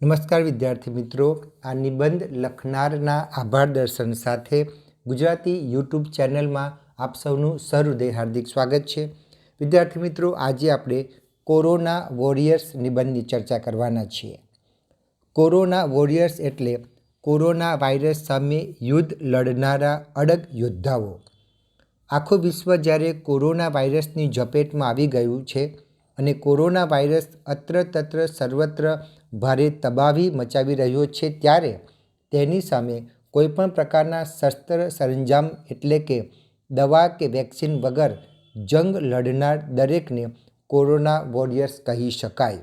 નમસ્કાર વિદ્યાર્થી મિત્રો, આ નિબંધ લખનારના આભાર દર્શન સાથે ગુજરાતી યુટ્યુબ ચેનલમાં આપ સૌનું સહૃદય હાર્દિક સ્વાગત છે. વિદ્યાર્થી મિત્રો, આજે આપણે કોરોના વોરિયર્સ નિબંધની ચર્ચા કરવાના છીએ. કોરોના વોરિયર્સ એટલે કોરોના વાયરસ સામે યુદ્ધ લડનારા અડગ યોદ્ધાઓ. આખું વિશ્વ જ્યારે કોરોના વાયરસની ઝપેટમાં આવી ગયું છે અને કોરોના વાયરસ અત્ર તત્ર સર્વત્ર ભારે તબાહી મચાવી રહ્યો છે, ત્યારે તેની સામે કોઈપણ પ્રકારના શસ્ત્ર સરંજામ એટલે કે દવા કે વેક્સિન વગર જંગ લડનાર દરેકને કોરોના વોરિયર્સ કહી શકાય.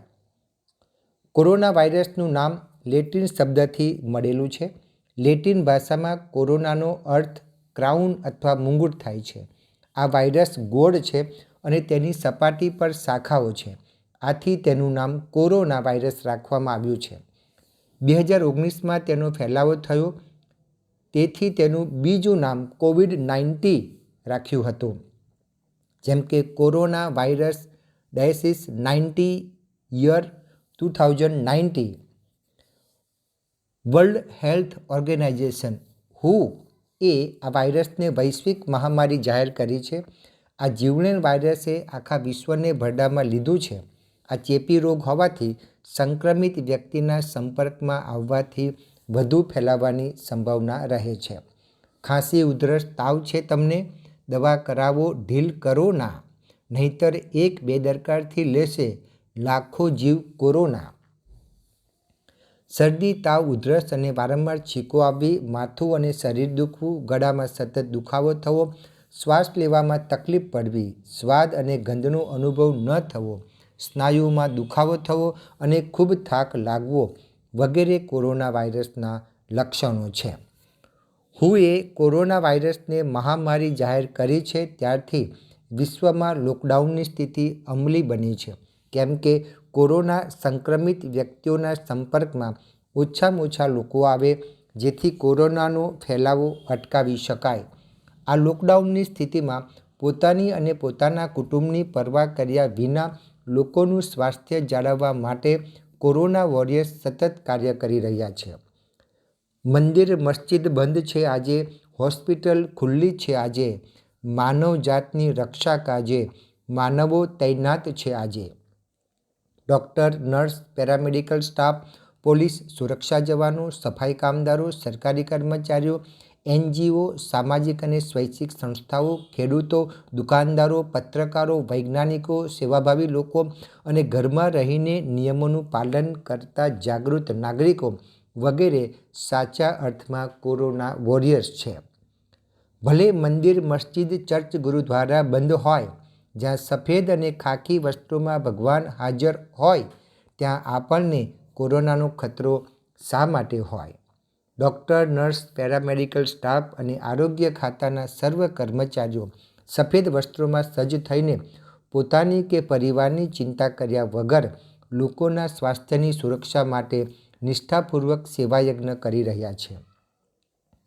કોરોના વાયરસનું નામ લેટિન શબ્દથી મળેલું છે. લેટિન ભાષામાં કોરોનાનો અર્થ ક્રાઉન અથવા મુંગુટ થાય છે. આ વાયરસ ગોળ છે અને તેની સપાટી પર શાખાઓ છે. આથી તેનું નામ કોરોના વાયરસ રાખવામાં આવ્યું છે. 2019માં તેનો ફેલાવો થયો, તેથી તેનું બીજું નામ COVID-19 રાખ્યું હતું. જેમ કે corona virus disease 90 year 2019. World Health Organization WHO એ આ વાયરસને વૈશ્વિક મહામારી જાહેર કરી છે. આ જીવલેણ વાયરસે આખા વિશ્વને ભરડામાં લીધું છે. આ ચેપી રોગ હોવાથી સંક્રમિત વ્યક્તિના સંપર્કમાં આવવાથી વધુ ફેલાવાની સંભાવના રહે છે. ખાંસી, ઉધરસ, તાવ છે તમને? દવા કરાવો, ઢીલ કરો ના, નહીંતર એક બેદરકારથી લેશે લાખો જીવ કોરોના. શરદી, તાવ, ઉધરસ અને વારંવાર છીંકો આવવી, માથું અને શરીર દુખવું, ગળામાં સતત દુખાવો થવો, શ્વાસ લેવામાં તકલીફ પડવી, સ્વાદ અને ગંધનો અનુભવ ન થવો, સ્નાયુઓમાં દુખાવો થવો અને ખૂબ થાક લાગવો વગેરે કોરોના વાયરસના લક્ષણો છે. WHOએ કોરોના વાયરસને મહામારી જાહેર કરી છે ત્યારથી વિશ્વમાં લોકડાઉનની સ્થિતિ અમલી બની છે, કેમ કે કોરોના સંક્રમિત વ્યક્તિઓના સંપર્કમાં ઓછામાં ઓછા લોકો આવે, જેથી કોરોનાનો ફેલાવો અટકાવી શકાય. આ લોકડાઉનની સ્થિતિમાં પોતાની અને પોતાના કુટુંબની પરવા કર્યા વિના લોકોનું સ્વાસ્થ્ય જાળવવા માટે કોરોના વોરિયર્સ સતત કાર્ય કરી રહ્યા છે. મંદિર મસ્જિદ બંધ છે આજે, હોસ્પિટલ ખુલ્લી છે આજે, માનવ જાતની રક્ષા કાજે માનવો તૈનાત છે આજે. Doctor, nurse, paramedical staff, police, સુરક્ષા જવાનો, સફાઈ કામદારો, સરકારી કર્મચારીઓ, NGO, સામાજિક અને સ્વૈચ્છિક સંસ્થાઓ, ખેડૂતો, દુકાનદારો, પત્રકારો, વૈજ્ઞાનિકો, સેવાભાવી લોકો અને ઘરમાં રહીને નિયમોનું પાલન કરતા જાગૃત નાગરિકો વગેરે સાચા અર્થમાં કોરોના વોરિયર્સ છે. ભલે મંદિર, મસ્જિદ, ચર્ચ, ગુરુદ્વારા બંધ હોય, જ્યાં સફેદ અને ખાકી વસ્ત્રોમાં ભગવાન હાજર હોય, ત્યાં આપણને કોરોનાનો ખતરો શા માટે હોય? ડૉક્ટર, નર્સ, પેરામેડિકલ સ્ટાફ અને આરોગ્ય ખાતાના સર્વ કર્મચારીઓ સફેદ વસ્ત્રોમાં સજ્જ થઈને પોતાની કે પરિવારની ચિંતા કર્યા વગર લોકોના સ્વાસ્થ્યની સુરક્ષા માટે નિષ્ઠાપૂર્વક સેવાયજ્ઞ કરી રહ્યા છે.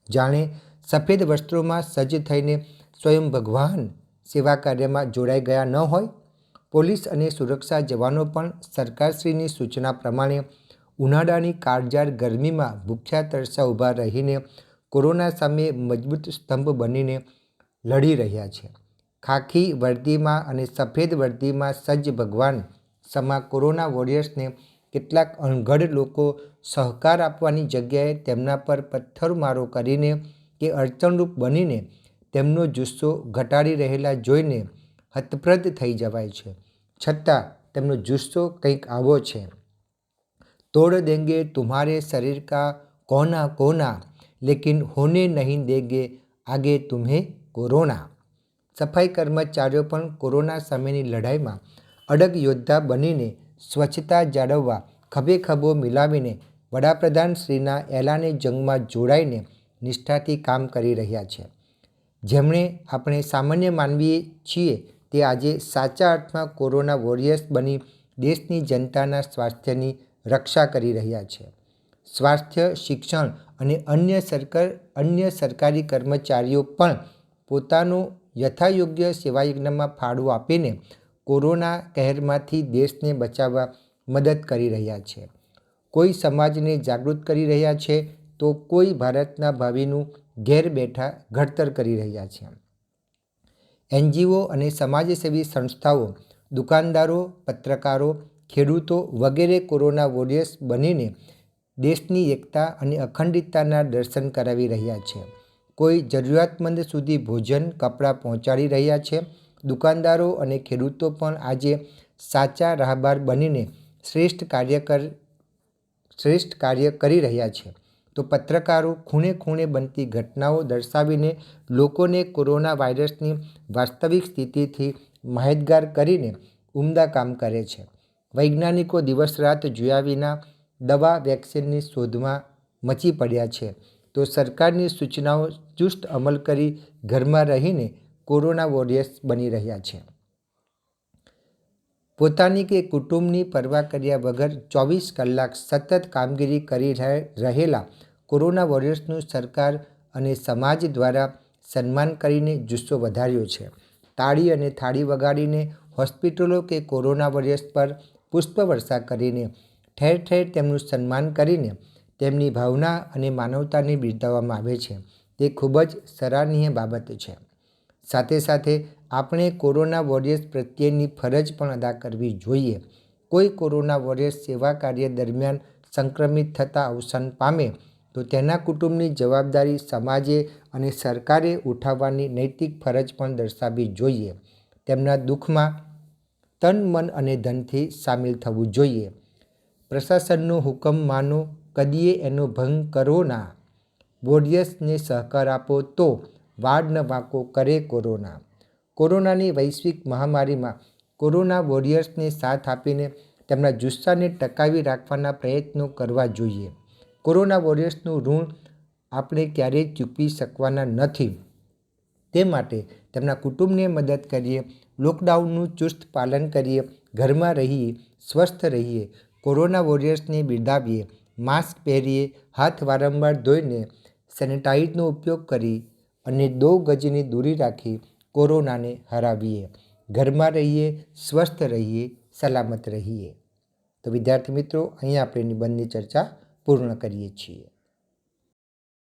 જાણે સફેદ વસ્ત્રોમાં સજ્જ થઈને સ્વયં ભગવાન સેવા કાર્યમાં જોડાઈ ગયા ન હોય. પોલીસ અને સુરક્ષા જવાનો પણ સરકારશ્રીની સૂચના પ્રમાણે ઉનાળાની કાળઝાળ ગરમીમાં ભૂખ્યા તરસ્યા ઊભા રહીને કોરોના સામે મજબૂત સ્તંભ બનીને લડી રહ્યા છે. ખાખી વર્દીમાં અને સફેદ વર્દીમાં સજ્જ ભગવાન સમા કોરોના વોરિયર્સને કેટલાક અણઘડ લોકો સહકાર આપવાની જગ્યાએ તેમના પર પથ્થરમારો કરીને કે અડચણરૂપ બનીને તેમનો જુસ્સો ઘટાડી રહેલા જોઈને હતપ્રદ થઈ જવાય છે. છતાં તેમનો જુસ્સો કંઈક આવો છે: તોડ દેંગે તુમ્હારે શરીર કા કોના કોના, લેકિન હોને નહીં દેંગે આગે તુમ્હેં કોરોના. સફાઈ કર્મચારીઓ પણ કોરોના સામેની લડાઈમાં અડગ યોદ્ધા બનીને સ્વચ્છતા જાળવવા ખભે ખભો મિલાવીને વડાપ્રધાનશ્રીના એલાને જંગમાં જોડાઈને નિષ્ઠાથી કામ કરી રહ્યા છે. જેમણે આપણે સામાન્ય માનવીએ છીએ તે આજે સાચા અર્થમાં કોરોના વોરિયર્સ બની દેશની જનતાના સ્વાસ્થ્યની રક્ષા કરી રહ્યા છે. સ્વાસ્થ્ય, શિક્ષણ અને અન્ય સરકારી કર્મચારીઓ પણ પોતાનો યથાયોગ્ય સેવાયજ્ઞમાં ફાળો આપીને કોરોના કહેરમાંથી દેશને બચાવવા મદદ કરી રહ્યા છે. કોઈ સમાજને જાગૃત કરી રહ્યા છે તો કોઈ ભારતના ભાવિનું ઘેર બેઠા ઘડતર કરી રહ્યા છે. NGO અને સમાજસેવી સંસ્થાઓ, દુકાનદારો, પત્રકારો, ખેડૂતો વગેરે કોરોના વોરિયર્સ બનીને દેશની એકતા અને અખંડિતતાના દર્શન કરાવી રહ્યા છે. કોઈ જરૂરિયાતમંદ સુધી ભોજન, કપડાં પહોંચાડી રહ્યા છે. દુકાનદારો અને ખેડૂતો પણ આજે સાચા રાહબર બનીને શ્રેષ્ઠ કાર્ય કરી રહ્યા છે. તો પત્રકારો ખૂણે ખૂણે બનતી ઘટનાઓ દર્શાવીને લોકોને કોરોના વાયરસની વાસ્તવિક સ્થિતિથી માહિતગાર કરીને ઉમદા કામ કરે છે. વૈજ્ઞાનિકો દિવસ રાત જોયા વિના દવા, વેક્સિનની શોધમાં મચી પડ્યા છે. તો સરકારની સૂચનાઓ ચુસ્ત અમલ કરી ઘરમાં રહીને કોરોના વોરિયર્સ બની રહ્યા છે. પોતાની કે કુટુંબની પરવા કર્યા વગર 24 કલાક સતત કામગીરી કરી રહેલા કોરોના વોરિયર્સનું સરકાર અને સમાજ દ્વારા સન્માન કરીને જુસ્સો વધાર્યો છે. તાળી અને થાળી વગાડીને હોસ્પિટલો કે કોરોના વોરિયર્સ પર પુષ્પવર્ષા કરીને ઠેર ઠેર તેમનું સન્માન કરીને તેમની ભાવના અને માનવતાને બિરદાવવામાં આવે છે. તે ખૂબ જ સરાહનીય બાબત છે. સાથે સાથે આપણે કોરોના વોરિયર્સ પ્રત્યેની ફરજ પણ અદા કરવી જોઈએ. કોઈ કોરોના વોરિયર્સ સેવા કાર્ય દરમિયાન સંક્રમિત થતાં અવસાન પામે તો તેના કુટુંબની જવાબદારી સમાજે અને સરકારે ઉઠાવવાની નૈતિક ફરજ પણ દર્શાવવી જોઈએ. તેમના દુઃખમાં તન, મન અને ધનથી સામેલ થવું જોઈએ. પ્રશાસનનો હુકમ માનો, કદીએ એનો ભંગ કરો ના. વોરિયર્સને સહકાર આપો તો વાડ ન વાંકો કરે કોરોના. કોરોનાની વૈશ્વિક મહામારીમાં કોરોના વોરિયર્સને સાથ આપીને તેમના જુસ્સાને ટકાવી રાખવાના પ્રયત્નો કરવા જોઈએ. કોરોના વોરિયર્સનું ઋણ આપણે ક્યારેય ચૂકવી શકવાના નથી. તે માટે તેમના કુટુંબને મદદ કરીએ, લોકડાઉનનું ચુસ્ત પાલન કરીએ, ઘરમાં રહીએ, સ્વસ્થ રહીએ, કોરોના વોરિયર્સને બિરદાવીએ, માસ્ક પહેરીએ, હાથ વારંવાર ધોઈને સેનિટાઈઝરનો ઉપયોગ કરી અને 2 ગજની દૂરી રાખી કોરોનાને હરાવીએ. ઘરમાં રહીએ, સ્વસ્થ રહીએ, સલામત રહીએ. તો વિદ્યાર્થી મિત્રો, અહીં આપણે નિબંધની ચર્ચા પૂર્ણ કરીએ છીએ.